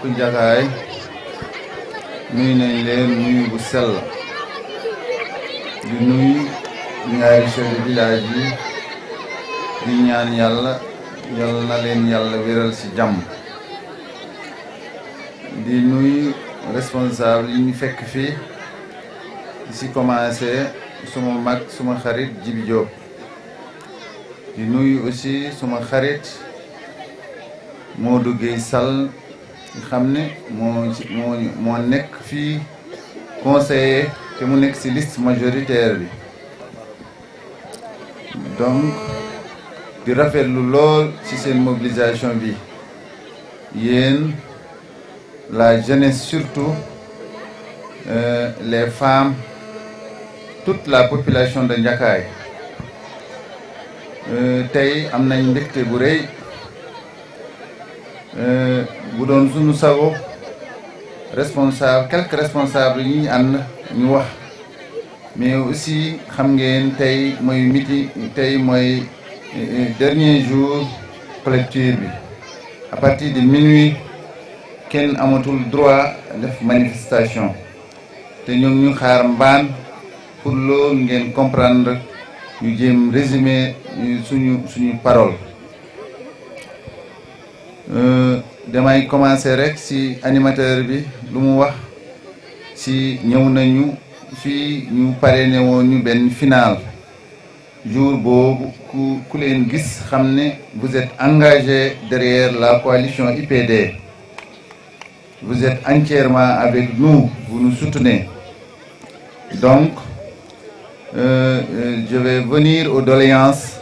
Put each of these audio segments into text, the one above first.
mbokk Njaxaay nuyu nañ leen nuyu bu sell di nuyu ñaari chef de village yi di ñaan yàlla na leen yàlla wéral ci jàmm di nuyu responsable yi ñu fekk fii ci commencé suma mag suma xarit Djibi Diop di nuyu aussi suma xarit Modou Gueye Sall xam ne moo nekk fii conseiller te mu nekk ci liste majoritaire bi donc di rafetlu lool ci seen mobilisation bi yéen la jeunesse surtout les femmes toute la population de Ndiakaay tey am nañ mbégte bu rëy bu doon sunu sago quelques responsables yi ñu ànd ñu wax mais aussi xam ngeen tey mooy dernier jour collectif bi à partir de minuit kenn amatul droit def manifestation te ñoom ñu xaar mbaan pour loolu ngeen comprendre ñu jéem résumer suñu parole damay commencer rek ci animateur bi lu mu wax ci ñëw nañu fii ñu parrainé woon ñu benn final jour boobu ku leen gis xam ne vous êtes engagé derrière la coalition IPD vous êtes entièrement avec nous vous nous soutenez donc je vais venir aux doléances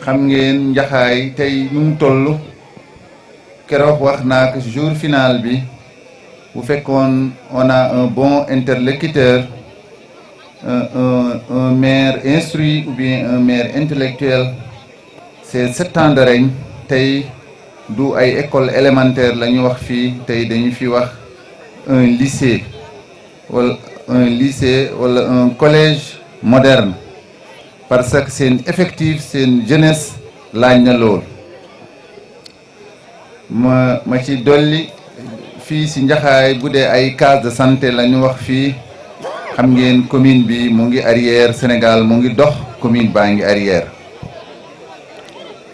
xam ngeen Njaxaay tey nu mu toll keroog wax naa ko jour final bi bu fekkoon on a un bon interlocuteur un maire instruit ou bien un maire intellectuel c'est 7 ans de règne tey du ay école élémentaire la ñu wax fii tey dañu fi wax un lycée wala un collège moderne parce que seen effectif seen jeunesse laaj na lool ma ci dolli fii ci Njaxaay bu dee ay case de santé la ñu wax fii xam ngeen commune bi mu ngi arrière Sénégal mu ngi dox commune baa ngi arrière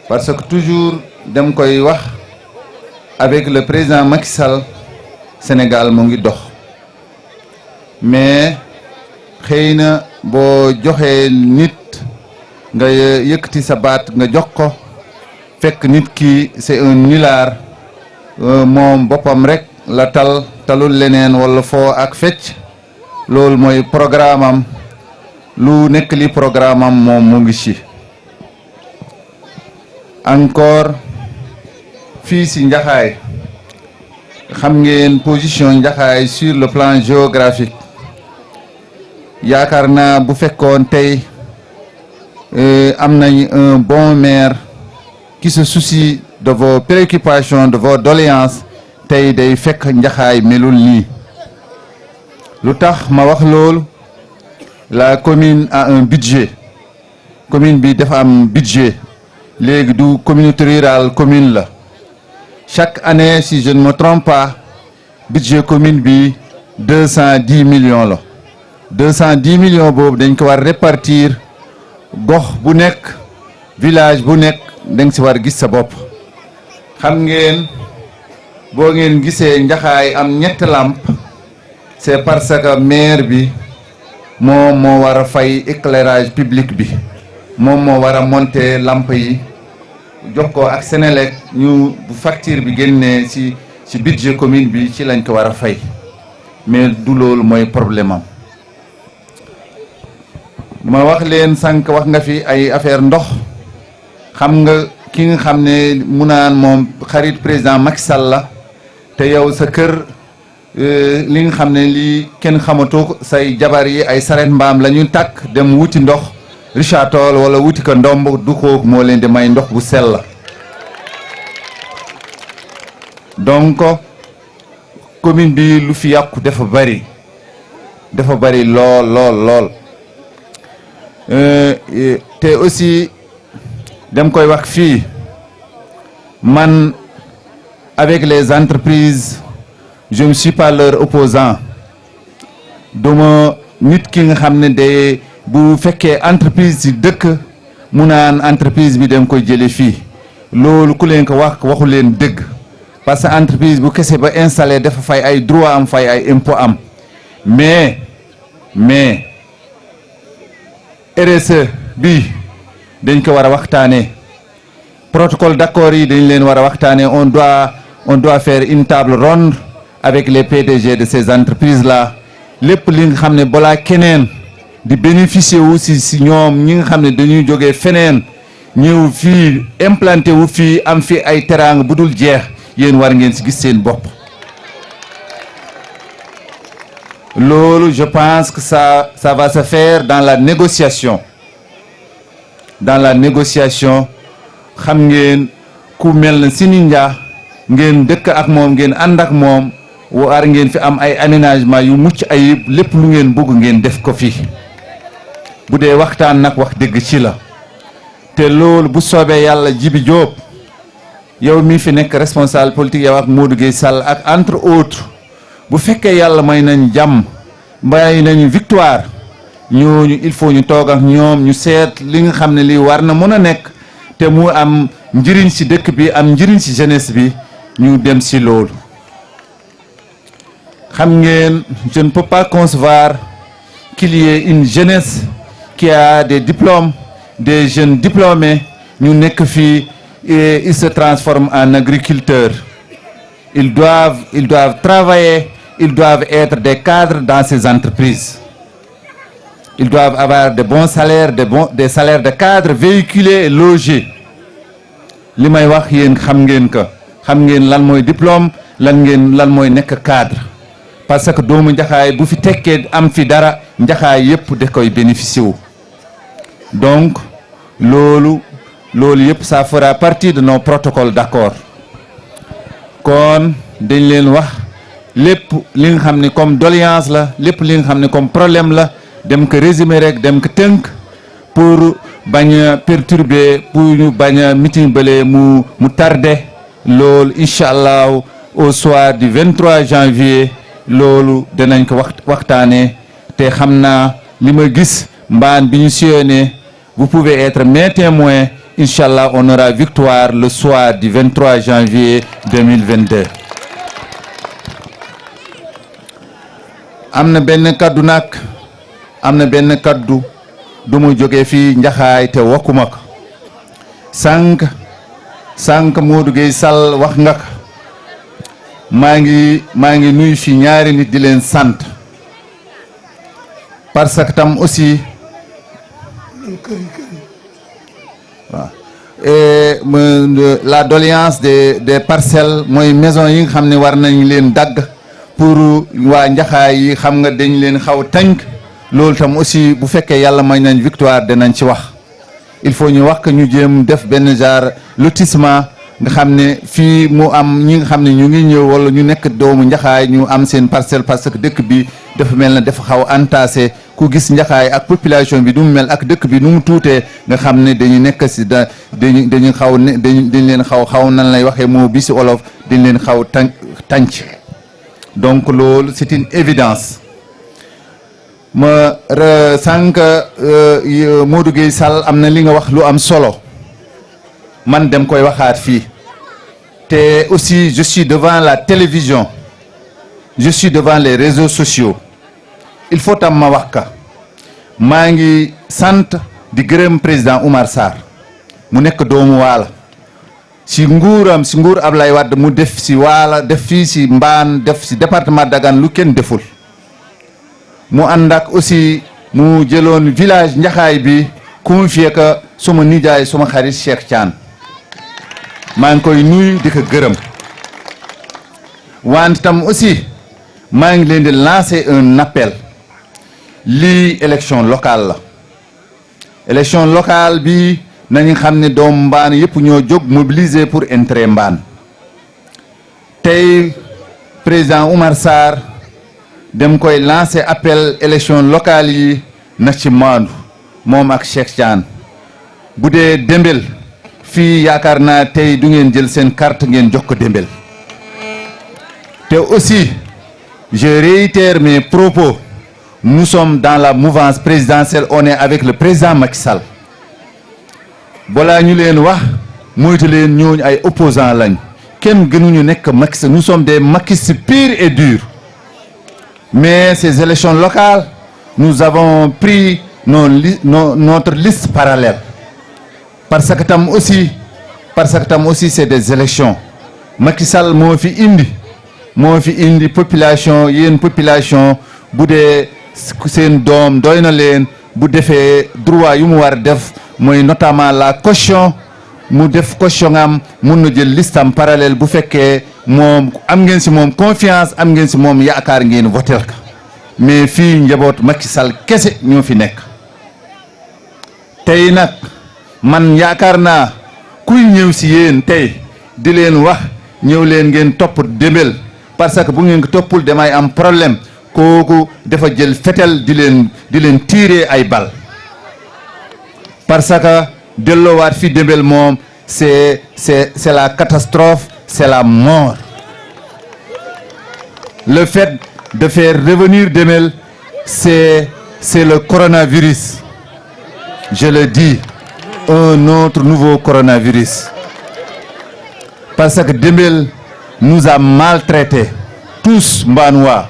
parce que toujours dem koy wax avec le président Macky Sall Sénégal mu ngi dox mais xëy na boo joxee nit nga yëkkati sa baat nga jox ko fekk nit ki c'est un nulard moom boppam rek la talul leneen wala foo ak fecc loolu mooy programme am lu nekk li programme am moom mu ngi ci encore fii ci Njaxaay xam ngeen position Njaxaay sur le plan géographique yaakaar naa bu fekkoon tey am nañ un bon maire qui se soucie de vos préoccupations de vos doléances tey day fekk Njaxaay melul nii lu tax ma wax loolu la commune a un budget commune bi dafa am budget léegi du communauté rurale commune la chaque année si je ne me trompe pas budget commune bi 210 millions la 210 millions boobu dañ ko war répartir gox bu nekk village bu nekk dañ ci war gis sa bopp xam ngeen boo ngeen gisee Njaxaay am ñett làmp c'est parce que maire bi moom moo war a fay éclairage public bi moom moo war a monter lamp yi jox ko ak Sénélec ñu bu facture bi génnee ci budget commune bi ci lañ ko war a fay mais du loolu mooy problème am ma wax leen sànq wax nga fi ay affaire ndox xam nga ki nga xam ne mu naan moom xarit président Macky Sall la te yow sa kër li nga xam ne lii kenn xamatu say jabar yi ay saret mbaam la ñu tàkk dem wuti ndox Richard Toll wala wuti ko ndomb du ko moo leen di may ndox bu sell donc commune bi lu fi yàqu dafa bari lool te aussi dem koy wax fii man avec les entreprises je ne suis pas leur opposant duma nit ki nga xam ne de bu fekkee entreprise ci dëkk mu naan entreprise bi dem koy jële fii loolu ku leen ko wax waxu leen dëgg parce que entreprise bu kese ba installé dafa fay ay droit am fay ay impôt am mais RSE bi dañ ko war a waxtaanee protocole d'accord yi dañ leen war a waxtaanee on doit faire une table ronde avec les PDG de ces entreprises là lépp li nga xam ne balaa keneen di bénéficier wu si ñoom ñi nga xam ne dañuy jógee feneen ñëw fii implanté wu fii am fi ay teraanga bu dul jeex yéen war ngeen si gis seen bopp loolu je pense que ça va se faire dans la négociation xam ngeen ku mel na Sinindia ngeen dëkk ak moom ngeen ànd ak moom war ngeen fi am ay aménagement yu mucc ayib lépp lu ngeen bëgg ngeen def ko fi bu dee waxtaan nag wax dëgg ci la te loolu bu soobee yàlla Djibi Diop yow mi fi nekk responsable politique yow ak Modou Gueye Sall ak entre autres bu fekkee yàlla may nañ jàmm may nañu victoire ñooñu il faut ñu toog ak ñoom ñu seet li nga xam ne lii war na mën a nekk te mu am njëriñ ci dëkk bi am njëriñ ci jeunesse bi ñu dem ci loolu xam ngeen je ne peux pas concevoir qu'il y ait une jeunesse qui a des diplômes des jeunes diplômés ñu nekk fii et ils se transforment en agriculteurs ils doivent travailler ils doivent être des cadres dans ces entreprises ils doivent avoir de bons salaires des salaires de cadres véhiculés et logés li may wax yéen xam ngeen lan mooy diplôme lan mooy nekk cadre parce que doomu Njaxaay bu fi tekkee am fi dara Njaxaay yépp da koy bénéficier wu donc loolu yépp ça fera partie de nos protocoles d'accord kon dañ leen wax lépp li nga xam ne comme doléance la lépp li nga xam ne comme problème la dem ko résumer rek dem ko tënk pour bañ a perturber pour ñu bañ a meeting bële mu tardé loolu incha allah au soir du 23 janvier loolu danañ ko waxtaanee te xam naa li ma gis mbaan bi ñu sillonné vous pouvez être mes témoins incha allah on aura victoire le soir du 23 janvier 2022. am na benn kaddu du mu jógee fii Njaxaay te wokkuma ko sànq Modou Gueye Sall wax nga ko maa ngi nuyu fi ñaari nit di leen sant parce que tam aussi la doléance des parcelles mooy maison yi nga xam ne war nañ leen dagg pour waa Njaxaay yi xam nga dañ leen xaw tënk loolu tam aussi bu fekkee yàlla may nañ victoire danañ ci wax il faut ñu wax que ñu jéem def benn genre lotissement nga xam ne fii mu am ñi nga xam ne ñu ngi ñëw wala ñu nekk doomu Njaxaay ñu am seen parcelle parce que dëkk bi dafa mel na dafa xaw entassé ku gis Njaxaay ak population bi nu mu mel ak dëkk bi nu mu tuutee nga xam ne dañu nekk si dañu xaw ne dañ leen xaw nan lay waxee moo bi si olof dañ leen xaw tànc donc loolu c'est une évidence ma sànq Modou Gueye Sall am na li nga wax lu am solo man dem koy waxaat fii te aussi je suis devant la télévision je suis devant les réseaux sociaux il faut tam ma wax ka maa ngi sant di gërëm président Oumar Sarr mu nekk doomu Waala si nguur Ablaye Wade mu def si Waala def fii si Mbaan def si département Dagana lu kenn deful mu ànd ak aussi mu jëloon village Njaxaay bi confié ko suma nijaay suma xarit Cheikh Thiane maa ngi koy nuyu di ko gërëm wante tam aussi maa ngi leen di lancer un appel lii élection locale bi nañu xam ne doomu Mbaan yëpp ñoo jóg mobiliser pour intérêt Mbaan tey président Oumar Sarr dem koy lancer appel élection locale yi na ci maandu moom ak Cheikh Thiane bu dee Dembel fii yaakaar naa tey du ngeen jël seen carte ngeen jox ko Dembel Et aussi, je réitère mes propos. Nous sommes dans la mouvance présidentielle, on est avec le président Macky Sall. Voilà, nous les noirs, nous sommes opposants. Nous sommes des maquistes purs et durs. Mais ces élections locales, nous avons pris notre liste parallèle. Parce que tam aussi c'est des élections. Macky Sall moo fi indi population yéen population bu dee seen doom doy na leen bu defee droit yu mu war def mooy notamment la caution mu def caution am mun na jël listam parallèle bu fekkee moom am ngeen si moom confiance am ngeen si moom yaakaar ngeen voter ka mais fii njaboot Macky Sall kese ñoo fi nekk tey nag man yaakaar naa kuy ñëw si yéen tey di leen wax ñëw leen ngeen topp Dembel parce que bu ngeen ko toppul damay am problème kooku dafa jël fetel di leen tirer ay bal parce que delloowaat fi Dembel moom c'est la catastrophe, c'est la mort. Le fait de faire revenir Dembel, c'est le coronavirus. Je le dis, un autre nouveau coronavirus. Parce que Dembel nous a maltraités, tous Mbanois.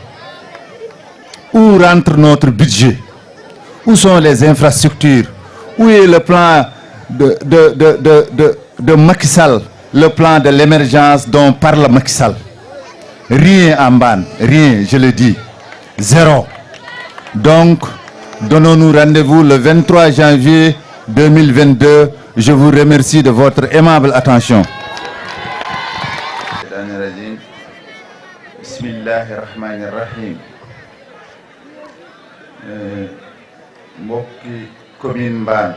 Où rentre notre budget? Où sont les infrastructures? Où est le plan de Macky Sall, le plan de l'émergence dont parle Macky Sall? Rien en Mbane, rien, je le dis, zéro. Donc, donnons-nous rendez-vous le 23 janvier 2022. Je vous remercie de votre aimable attention. Bismillahirrahmanirrahim. Mbokki commune Mbane,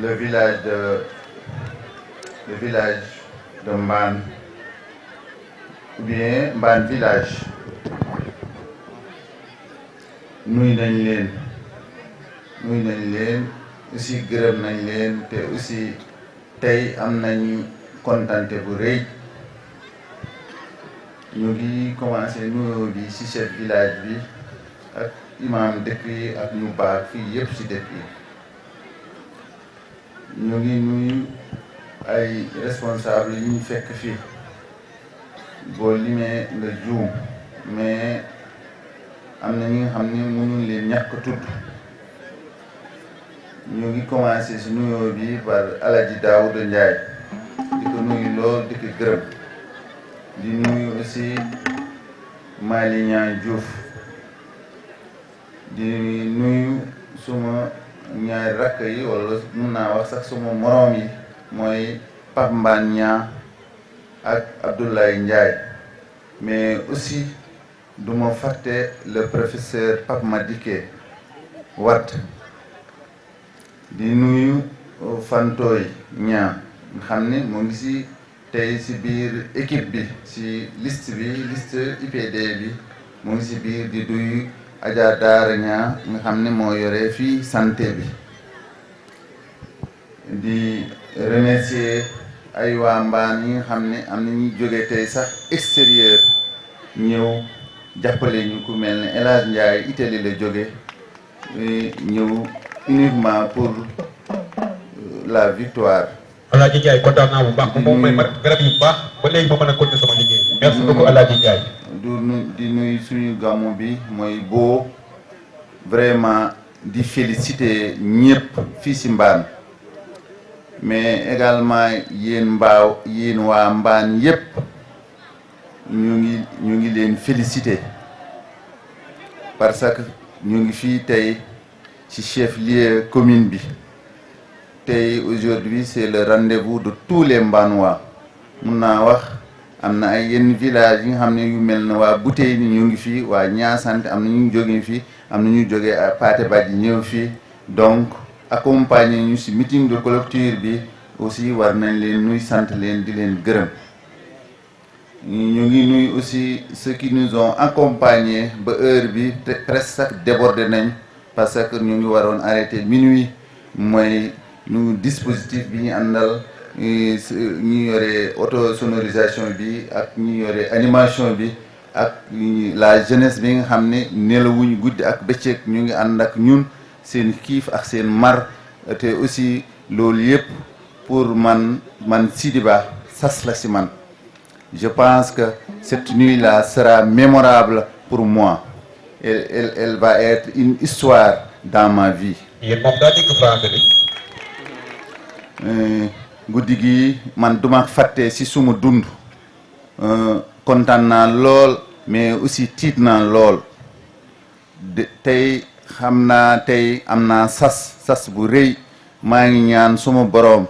le village de Mbane, ou bien Mbane village, nuy nañ leen aussi gërëm nañ leen te aussi tey am nañ kontante bu rëy. Ñu ngi commencé nuyoo bi ci chef village bi ak imam dëkk yi ak ñu baax fii yëpp ci dëkk yi. ñu ngi nuyu ay responsable yi ñu fekk fii boo limee nga juum mais am na ñi nga xam ne mënuñ leen ñàkk tudd. ñu ngi commencé ci nuyoo bi par Alaji Daouda Ndiaye di ko nuyu lool di ko gërëm. di nuyu aussi Mali Niang Diouf di nuyu suma ñaari rakk yi wala mun naa wax sax suma moroom yi mooy Pape Mbane Niang ak Abdoulaye Ndiaye mais aussi du ma fàtte le professeur Pape Madické Wade di nuyu Fantoy Niang nga xam ne moo ngi ci tey ci biir équipe bi ci liste IPD bi mu ngi ci biir di duy Adja Daara Niang nga xam ne moo yore fii santé bi di remercier ay waa Mbane yi nga xam ne am na ñuy jóge tey sax extérieur ñëw jàppale ñu ku mel ne El Hadj Ndiaye Italie la jóge ñëw uniquement pour la victoire. Alaaji Ndiaye kontaan naa bu baax moom may mat garab yu baax ba léegi ma mën a continuer sama liggéey. Merci beaucoup Alaaji Ndiaye. di nuyu suñu gàmmu bi mooy boo vraiment di féliciter ñëpp fii ci Mbane mais également yéen waa Mbane yëpp ñu ngi leen féliciter parce que ñu ngi fii tey ci chef-lieu commune bi. tey aujourd'hui c'est le rendez-vous de tous les Mbanois mun naa wax am na ay yenn village yi nga xam ne yu mel na waa Boutéy ni ñu ngi fii waa Niassante am na ñu jógee fii am na ñu jógee Pathé Badji ñëw fii donc accompagner ñu ci meeting de clôture bi aussi war nañ leen nuy sant leen di leen gërëm. ñu ngi nuy aussi ceux qui nous ont accompagnés ba heure bi presque sax débordé nañ parce que ñu ngi waroon arrêter minuit mooy. nu dispositif bi ñu àndal ñi yore autosonorisation bi ak ñi yore animation bi ak la jeunesse bi nga xam ne nelawuñ guddi ak bëccëg ñu ngi ànd ak ñun seen kiif ak seen mar te aussi loolu yëpp pour man Sidi Ba sas la si man. Je pense que cette nuit-là sera mémorable pour moi. Elle va être une histoire dans ma vie. yéen moom daa dégg français bi. guddi gi man duma fàtte si suma dund kontaan naa lool mais aussi tiit naa lool tey xam naa tey am naa sas bu rëy maa ngi ñaan suma boroom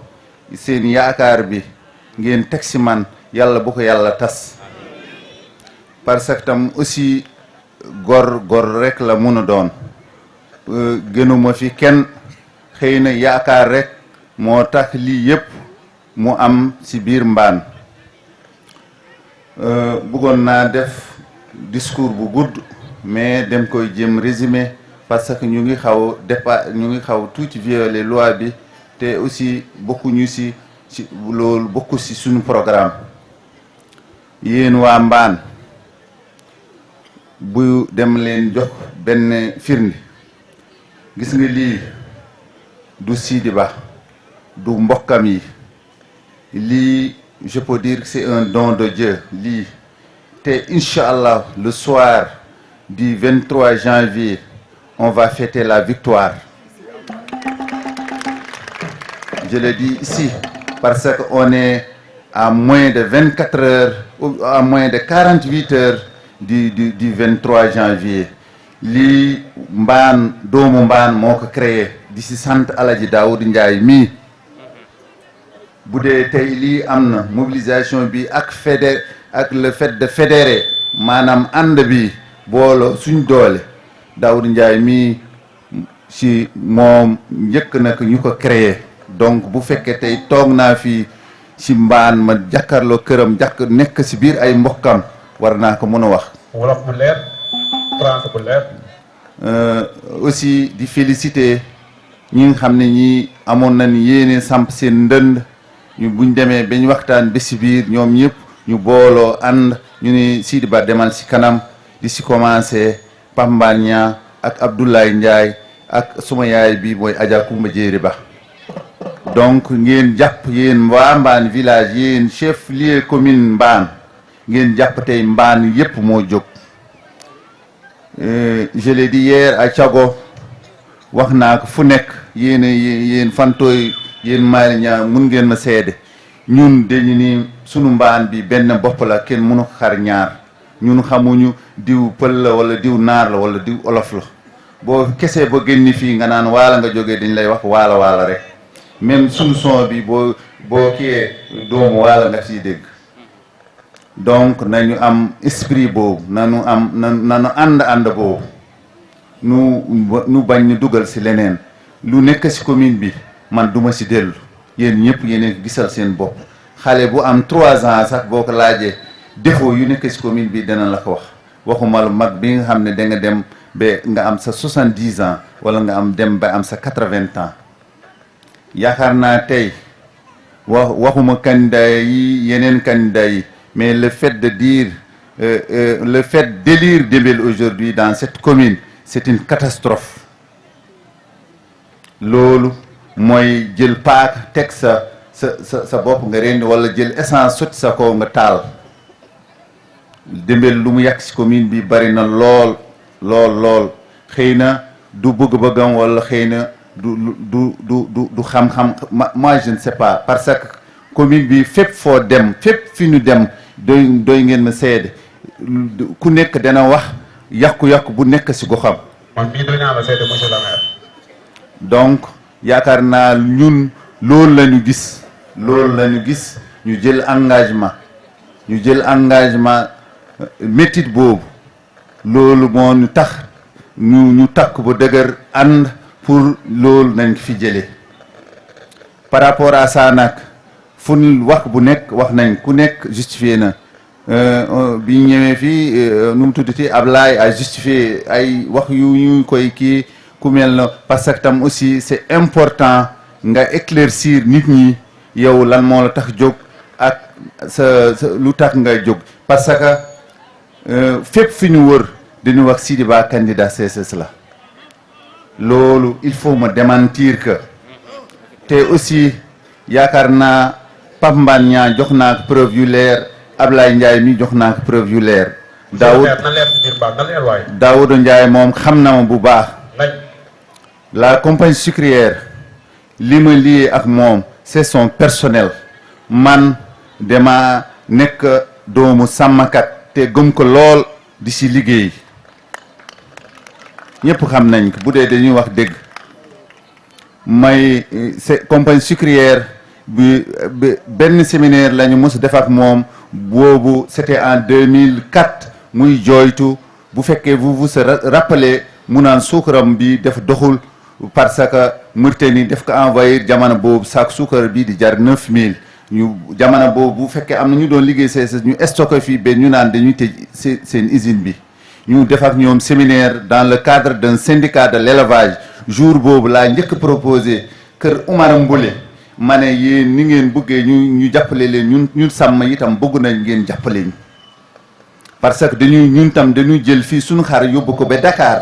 seen yaakaar bi ngeen teg si man yàlla bu ko yàlla tas parce que tam aussi gor rek la mun a doon gënuma fi kenn xëy na yaakaar rek moo tax lii yëpp mu am ci biir Mbane bëggoon naa def discours bu gudd mais dem koy jëm résumé parce que ñu ngi xaw tuuti violer loi bi te aussi bokkuñu ci loolu bokku ci suñu programme yéen waa Mbane bu dem leen jox benn firnde gis nga lii du Sidi Ba du mbokkam yi lii je peux dire que c'est un don de Dieu lii te inch'Allah le soir du 23 janvier on va fêter la victoire. Je le dis ici parce que on est à moins de 24 heures ou à moins de 48 heures du 23 janvier lii Mbane doomu Mbane moo ko créé di si sant Alaji Daoud Ndiaye mii bu dee tey lii am na mobilisation bi ak le fait de fédérer maanaam ànd bi boolo suñ doole Daoud Ndiaye mii si moom njëkk na ñu ko créé donc bu fekkee tey toog naa fii si Mbane ma jàkkaarloo këram nekk si biir ay mbokkam war naa ko mën a wax. wolof bu leer français bu leer. aussi di féliciter ñi nga xam ne ñi amoon nañ yéene samp seen ndënd ñu buñ demee bañ waxtaan ba si biir ñoom ñëpp ñu booloo ànd ñu ne Sidi Ba demal si kanam di si commencé Pape Mbane Niang ak Abdoulaye Ndiaye ak suma yaay bi mooy Adja Koumba Jéeri Ba donc ngeen jàpp yéen waa Mbane village yéen chef lieu commune Mbane ngeen jàpp tey Mbane yépp moo jóg je l'ai dit hier à Thiago wax naa ko fu nekk yéen fantooy yéen Malick Niang mun ngeen ma seede ñun dañu ni sunu Mbane bi benn bopp la kenn mënu ko xar ñaar ñun xamuñu diw pël la wala diw naar la wala diw olof la boo kesee ba génni fii nga naan waala nga jógee dañ lay wax waala rek même sunu son bi boo kiyee doomu waala nga ciy dégg donc nañu am esprit boobu nanu ànd boobu nu bañ ñu dugal ci leneen lu nekk ci commune bi man duma ci dellu yéen ñëpp yéen gisal seen bopp xale bu am 3 ans sax boo ko laajee défaut yu nekk ci commune bi dana la ko wax waxuma lu mag bi nga xam ne da nga dem ba nga am sa 70 ans wala nga dem ba am sa 80 ans yaakaar naa tey waxuma candidat yi yeneen candidat yi mais le fait de dire le fait d'élire Dembel aujourd'hui dans cette commune c'est une catastrophe loolu mooy jël paak teg sa bopp nga rendi wala jël essence sotti sa kaw nga taal Dembel lu mu yàq ci commune bi bari na lool xëy na du bëgg-bëggam wala xëy na du xam-xam moi je ne sais pas parce que commune bi fépp foo dem fépp fi ñu dem doy ngeen ma seede ku nekk dana wax yàqu-yàqu bu nekk ci goxam. man mii doy naa la seede monsieur le maire. donc yaakaar naa ñun loolu la ñu gis ñu jël engagement métit boobu loolu moo ñu tax ñu takk ba dëgër ànd pour loolu nañ fi jëlee par rapport à ça nag fu wax bu nekk wax nañ ku nekk justifié na bi ñu ñëwee fii nu mu tuddati Ablaye a justifié ay wax yu ñu koy kii ku mel na parce que tam aussi c'est important nga éclaircir nit ñi yow lan moo la tax jóg ak sa lu tax nga jóg parce que fépp fi ñu wër dañu wax Sidi Ba candidat CSS la loolu il faut me démentir que te aussi yaakaar naa Pape Mbane Niang jox naa ko preuve yu leer Ablaye Ndiaye mi jox naa ko preuve yu leer Daouda Ndiaye moom xam na ma bu baax la compagnie sucrière li ma lié ak moom c'est son personnel man dama nekk doomu sàmmkat te gëm ko lool di ci liggéey ñëpp xam nañ ko bu dee dañuy wax dëgg may compagnie sucrière bi benn séminaire la ñu mos def ak moom boobu c'était en 2004 muy jooytu bu fekkee vous se rappelez mu naan suukaram bi def doxul parce que Mauritanie def ko envoyé jamono boobu saak suukar bi di jar 9000 ñu jamono boobu bu fekkee am na ñu doon liggéey CSS ñu stocké fii ba ñu naan dañuy tëj seen usine bi ñu def ak ñoom séminaire dans le cadre d'un syndicat de l'élevage jour boobu laa njëkk proposé kër Oumar Mboulé ma ne yéen ni ngeen bëggee ñu jàppale leen ñun sàmm itam bëgg nañ ngeen jàppale ñu parce que ñun tam dañuy jël fii suñu xar yóbbu ko ba Dakar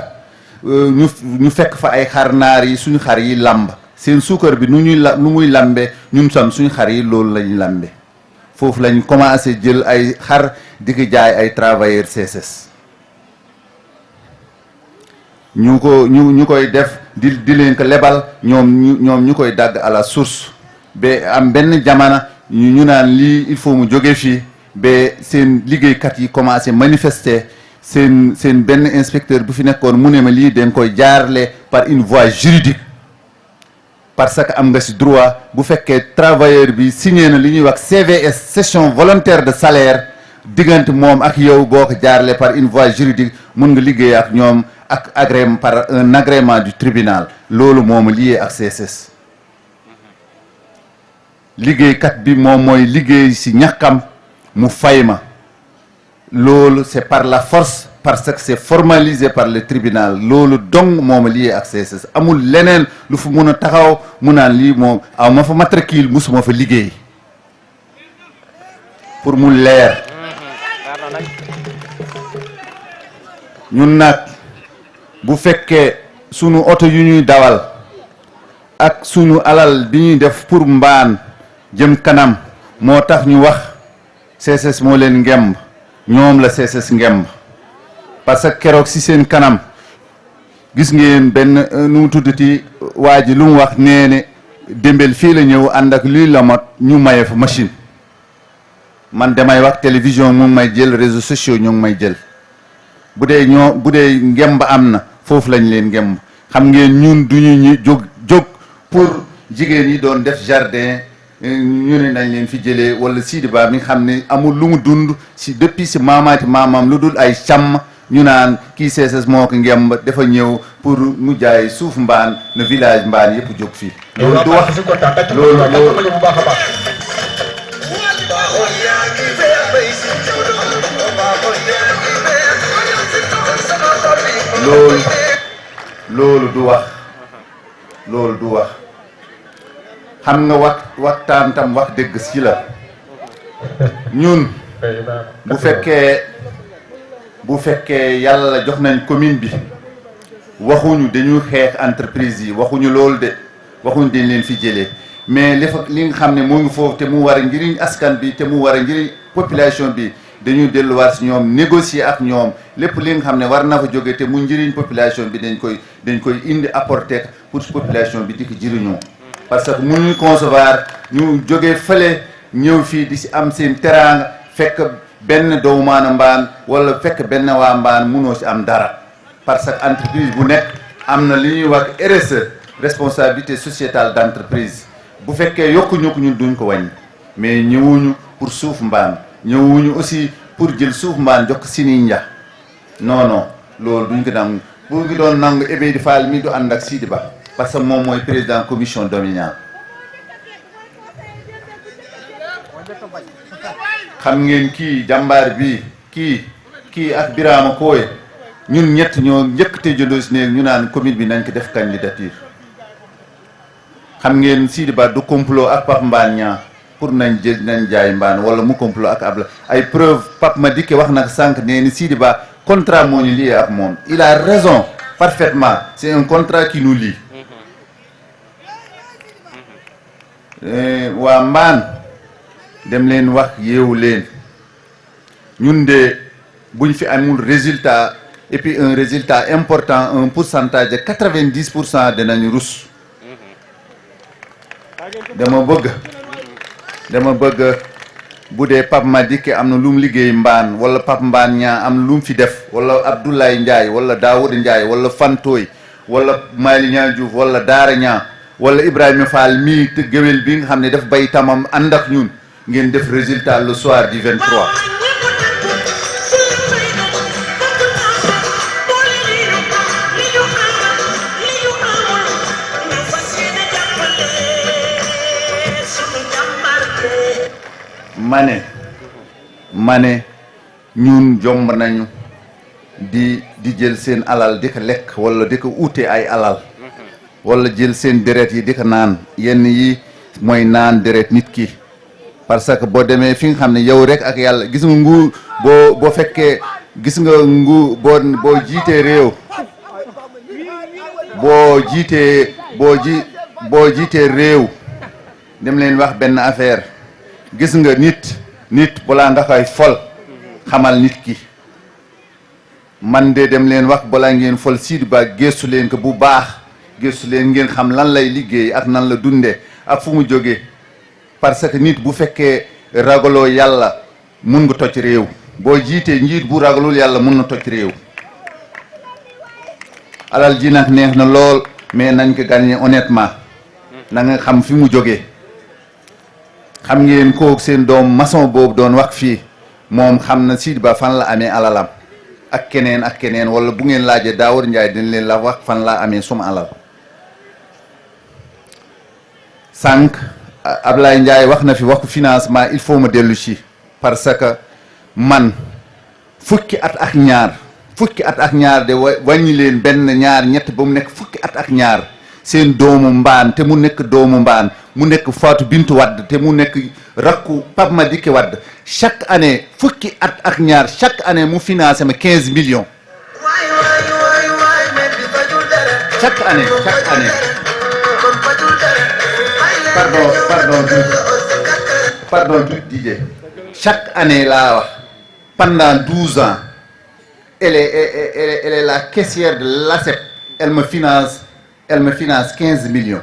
ñu fekk fa ay xar naar yi suñu xar yi làmb seen suukar bi nu muy lambe ñun tam suñu xar yi loolu lañ lambe foofu lañ commencé jël ay xar di ko jaay ay travailleurs CSS ñu koy def di leen ko lebal ñoom ñu koy dagg à la source ba am benn jamono ñu naan lii il faut mu jóge fii ba seen liggéeykat yi commencé manifester seen benn inspecteur bu fi nekkoon mu ne ma lii dañ koy jaarale par une voie juridique parce que am nga ci droit bu fekkee travailleur bi signé na li ñuy wax CVS cession volontaire de salaire diggante moom ak yow boo ko jaarale par une voie juridique mun nga liggéey ak ñoom ak agrément par un agrément du tribunal loolu moom lié ak CSS liggéeykat bi moom mooy liggéey ci ñàkkam mu fay ma loolu c'est par la force parce que c'est formalisé par le tribunal loolu dong moom lié ak CSS amul leneen lu fu mun a taxaw mu naan lii moom aw ma fa matricule musuma fa liggéey pour mu leer ñun nag bu fekkee sunu oto yu ñuy dawal ak sunu alal bi ñuy def pour mbaan jëm kanam moo tax ñu wax CSS moo leen ngemb ñoom la CSS ngemb parce que keroog ci seen kanam gis ngeen benn nu mu tuddati waa ji lu mu wax nee ne Dembel fii la ñëw ànd ak luy la mot ñu maye fa machine man damay wax télévision mu ngi may jël réseaux sociaux ñu ngi may jël bu dee ngemb am na foofu lañ leen ngemb xam ngeen ñun duñu ñu jóg pour jigéen yi doon def jardin ñu ne nañ leen fi jëlee wala Sidi Ba mi xam ne amul lu mu dund ci depuis ci maamaati maamam lu dul ay càmm ñu naan kii CSS moo ko ngemb dafa ñëw pour mu jaay suuf mbaan le village mbaan yëpp jóg fii loolu du wax loolu du wax xam nga waxtaan tam wax dëgg ci la ñun bu fekkee yàlla jox nañ commune bi waxuñu dañuy xeex entreprise yi waxuñu loolu de waxuñu dañ leen fi jëlee mais li nga xam ne moo ngi foofu te mu war a njëriñ askan bi te mu war a njëriñ population bi dañuy delluwaat ci ñoom négocier ak ñoom lépp li nga xam ne war na fa jóge te mu njëriñ population bi dañ koy indi apporter pour population bi di ko jëriñoo parce que mënuñu concevoir ñu jóge fële ñëw fii di ci am seen teraanga fekk benn doomu maana mbaan wala fekk benn waa mbaan mënoo ci am dara parce que entreprise bu nekk am na li ñuy wax RSE responsabilité sociétale d'entreprise bu fekkee yokkuñu ko ñun duñ ko wàññi mais ñëwuñu pour suuf mbaan ñëwuñu aussi pour jël suuf mbaan jox sini nja non loolu duñ ko nangu bu ngi doon nangu Ebedi Fall mi du ànd ak Sidi Ba parce que moom mooy président commission domaniale xam ngeen kii jàmbaar bi kii ak Birama Koye ñun ñett ñoo njëkk te jëndoo si néeg ñu naan commune bi nañ ko def candidature xam ngeen Sidi Ba du complot ak Pape Mbane Niang pour nañ jaay mbaan wala mu complot ak Abla ay preuve Pape Madické wax nag sànq nee ni Sidi Ba contrat moo ñu lié ak moom il a raison parfaitement c'est un contrat qui nous lie waa mbaan dem leen wax yeewu leen ñun de buñ fi amul résultat et puis un résultat important un pourcentage de 90% dinañu rus dama bëgg bu dee Pape Madické am na lu mu liggéey mbaan wala Pape Mbane Niang am na lu mu fi def wala Abdoulaye Ndiaye wala Daouda Ndiaye wala Fantoy wala Mali Niang Diouf wala Daara Niang wala Ibrahima Fall mii te géwél bi nga xam ne daf bay tamam ànd ak ñun ngeen def résultat le soir du 23. ma ne ñun jomb nañu di jël seen alal di ko lekk wala di ko uute ay alal wala jël seen deret yi di ko naan yenn yi mooy naan deret nit ki parce que boo demee fi nga xam ne yow rek ak yàlla gis nga nguur boo fekkee gis nga nguur boo jiitee réew boo jiitee réew dem leen wax benn affaire gis nga nit balaa nga koy fol xamal nit ki man de dem leen wax balaa ngeen fol Sidi Ba gëstu leen ko bu baax gëstu leen ngeen xam lan lay liggéey ak nan la dunde ak fu mu jóge parce que nit bu fekkee ragaloo yàlla mun nga toj réew boo jiitee njiit bu ragalul yàlla mun na toj réew alal ji nag neex na lool mais nañ ko gagné honnêtement na nga xam fi mu jógee xam ngeen kooku seen doom maçon boobu doon wax fii moom xam na Sidi Ba fan la amee alalam ak keneen wala bu ngeen laajee Daawur Njaay dañ leen la wax fan laa amee suma alal sànq Ablaye Ndiaye wax na fi waxu financement il faut ma dellu ci parce que man fukki at ak ñaar de wàññi leen benn ñaar ñett ba mu nekk fukki at ak ñaar seen doomu mbaan te mu nekk doomu mbaan mu nekk Fatou Bintou Wade te mu nekk rakku Pape Madické Wade chaque année fukki at ak ñaar chaque année mu financé ma 15 millions chaque année pardon Didier chaque année laa wax pendant 12 ans elle est la caissière de l'ASEP elle me finance 15 millions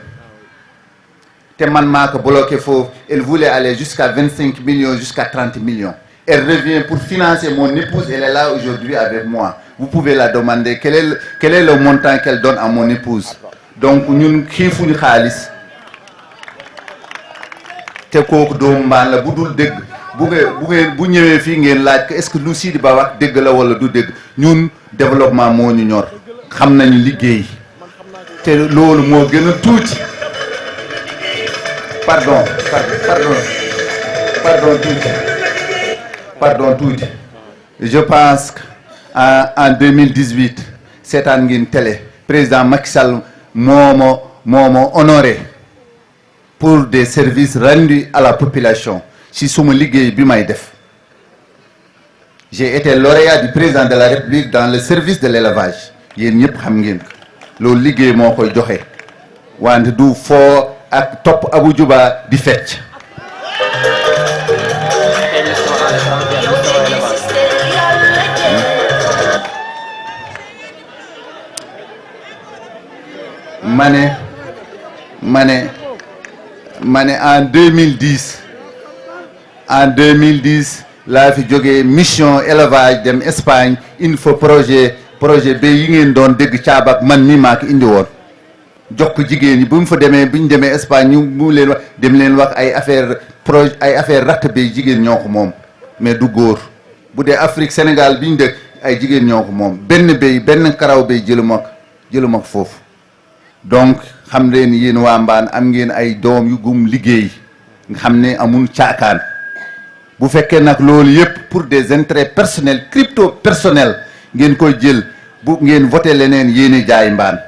te man maa ko bloqué foofu elle voulait aller jusqu'à 25 millions jusqu'à 30 millions elle revient pour financer mon épouse elle est là aujourd'hui avec moi vous pouvez la demander quel est le montant qu'elle donne à mon épouse donc ñun xiifuñu xaalis te kooku doomu mbaan la bu dul dégg bu ñëwee fii ngeen laaj ko est-ce que lu Sidi Ba wax dégg la wala du dégg ñun développement moo ñu ñor xam nañu liggéey te loolu moo gën a tuuti pardon tuuti je pense que en 2018 seetaan ngeen télé président Macky Sall moo ma honoré pour des services rendus à la population si suma liggéey bi may def j'ai été lauréat du président de la République dans le service de l'élevage yéen ñëpp xam ngeen ko loolu liggéey moo koy joxe wante du foo ak topp Abou Djouba di fecc ma ne en 2010 laa fi jógee mission élevage dem Espagne il faut projet ba yi ngeen doon dégg caabak man mi maa ko indi woon jox ko jigéen ñi bu mu fa demee bu ñu demee Espagne ñu mu leen wax dem leen wax ay affaire ratt bay jigéen ñoo ko moom mais du góor bu dee Afrique Sénégal bi ñu dëkk ay jigéen ñoo ko moom benn karaw bay jëluma ko foofu donc xam leen yéen waa mbaan am ngeen ay doom yu gum liggéey nga xam ne amul caakaan bu fekkee nag loolu yëpp pour des intérêts personnels crypto personnels ngeen koy jël bu ngeen voté leneen yéene jaay mbaan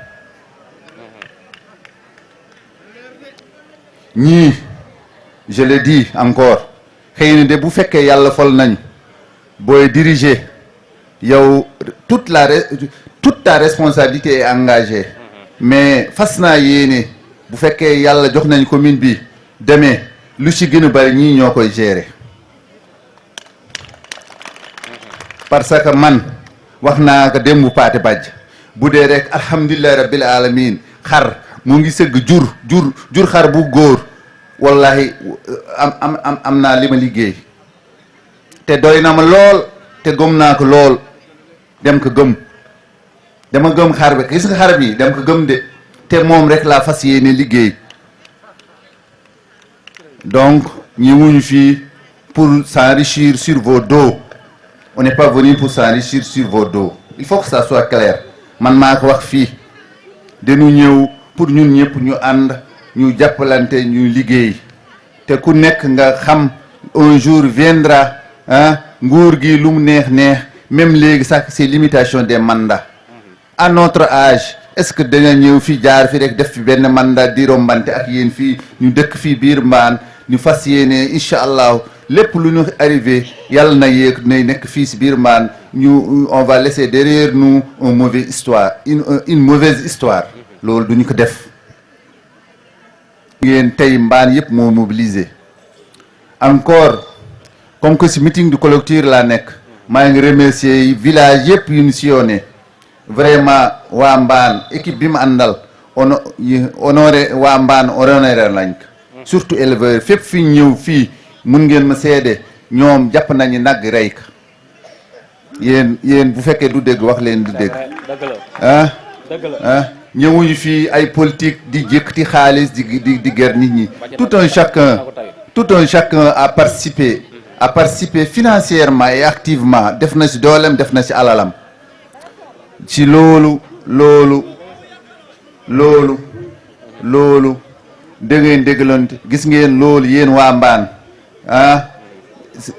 ñii je le dis encore xëy na de bu fekkee yàlla fol nañ booy diriger yow toute ta responsabilité est engagée mais fas naa yéene bu fekkee yàlla jox nañ commune bi demee lu ci gën a bari ñii ñoo koy gérer parce que man wax naa ko démb paate bàjj bu dee rek alhamdulillahi rabbil alamin xar mu ngi sëgg jur xar bu góor wallahi am naa li ma liggéey te doy na ma lool te gëm naa ko lool dem ko gëm dama gëm xar bi gis nga xar bi dem ko gëm de te moom rek laa fas yéene liggéey donc ñi wuñu fii pour s'enrichir sur vos dos on n'est pas venu pour s'enrichir sur vos dos il faut que ça soit clair man maa ko wax fii dañu ñëw pour ñun ñëpp ñu ànd ñu jàppalante ñu liggéey te ku nekk nga xam un jour viendra nguur gi lu mu neex même léegi sax c'est limitation des mandats à notre âge est-ce que danga ñëw fi jaar fi rek def fi benn mandat di rombante ak yéen fii ñu dëkk fii biir mbaan ñu fas yéene incha allah lépp lu ñu arrivé yàlla na yéeg nay nekk fii si biir mbaan ñu on va laisser derrière nous une mauvaise histoire loolu duñu ko def ngeen tey mbaan yëpp moo mobilisé encore comme que si meeting de clôture laa nekk maa ngi remercier village yëpp yu ñu sillonné vraiment waa mbaan équipe bi mu àndal honoré waa mbaan honoré lañ ko surtout éleveur fépp fi ñëw fii mun ngeen ma seede ñoom jàpp nañu nag rey ko yéen bu fekkee du dégg wax leen du dégg ñëwuñu fii ay politique di jëkkati xaalis di ger nit ñi tout un chacun a participé financièrement et activement def na ci dooleem def na ci alalam ci loolu da ngeen déggalante gis ngeen loolu yéen waa mbaan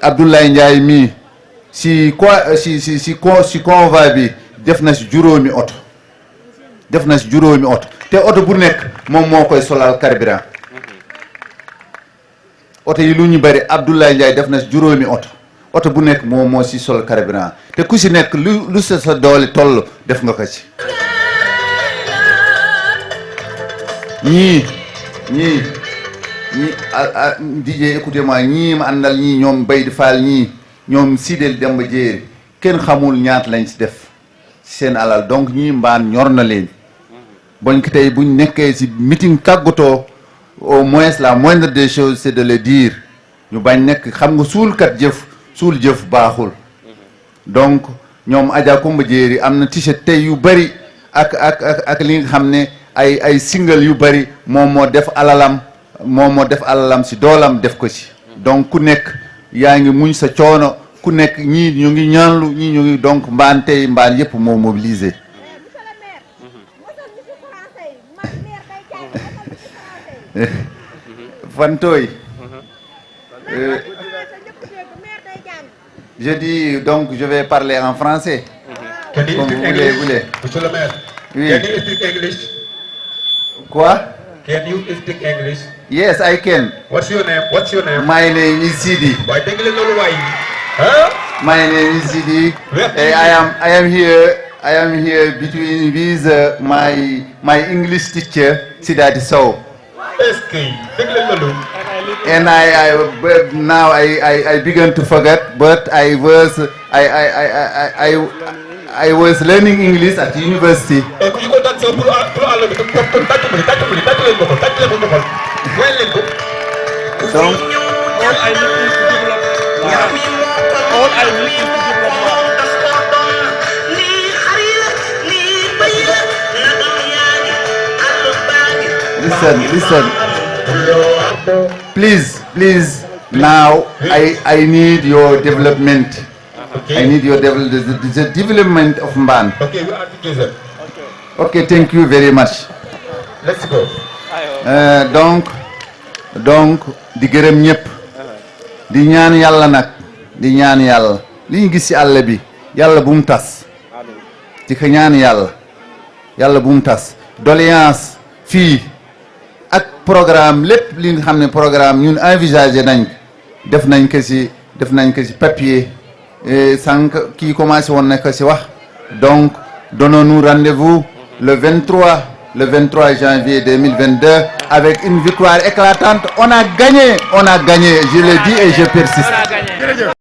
Abdoulaye Ndiaye mii si convoi bi def na ci juróomi oto te oto bu nekk moom moo koy solal carburant oto yi lu ñu bëri Abdoulaye Ndiaye def na ci juróomi oto bu nekk moom moo si sol carburant te ku si nekk lu sa doole toll def nga ko ci ñii DJ écoutez-moi ñii ma àndal ñii ñoom Baydi Fall ñii ñoom Sidel Demba Jéeri kenn xamul ñaat lañ ci def seen alal donc ñii mbaan ñor na leen boñ ko tey buñ nekkee ci meeting tàggatoo au moins la moindre des choses c'est de le dire ñu bañ nekk xam nga suul jëf baaxul donc ñoom Adja Kumba Jéeri am na t-shirt tey yu bari ak li nga xam ne ay single yu bari moom moo def alalam ci doolam def ko ci donc ku nekk yaa ngi muñ sa coono ku nekk ñii ñu ngi ñaanlu ñii ñu ngi donc mbaan tey mbaan yëpp moo mobilisé Fantooy je dis donc je vais parler en français comme vous voulez. Monsieur le maire. Oui. Can you speak English? Quoi? Can you speak English? Yes, I can. What's your name? My name is Sidi. Why dégg leen loolu waay? Huh? My name is Sidi. I am here between with my English teacher Sidati Sow. Est-ce que dégg leen loolu? And but now I began to forget, but I was learning English at university. ku ñu ko daan sax pour àll bi tàcc leen ko ko tàcc leen ko ko way leen ko. Donc listen. Please. Now I need your development. Okay. I need your the development of Mbaan. Okay, we are together. Okay, thank you very much. Let's go. Donc di gërëm ñëpp di ñaan yàlla nag li ñu gis ci àll bi yàlla bu mu tas di ko ñaan yàlla bu mu tas doléance fii ak programme lépp li nga xam ne programme ñun envisagé nañ def nañ ko ci papier sànq kii commencé woon na ko ci wax donc donnons-nous rendez-vous le 23 janvier 2022 avec une victoire éclatante. On a gagné, je le dis et je persiste.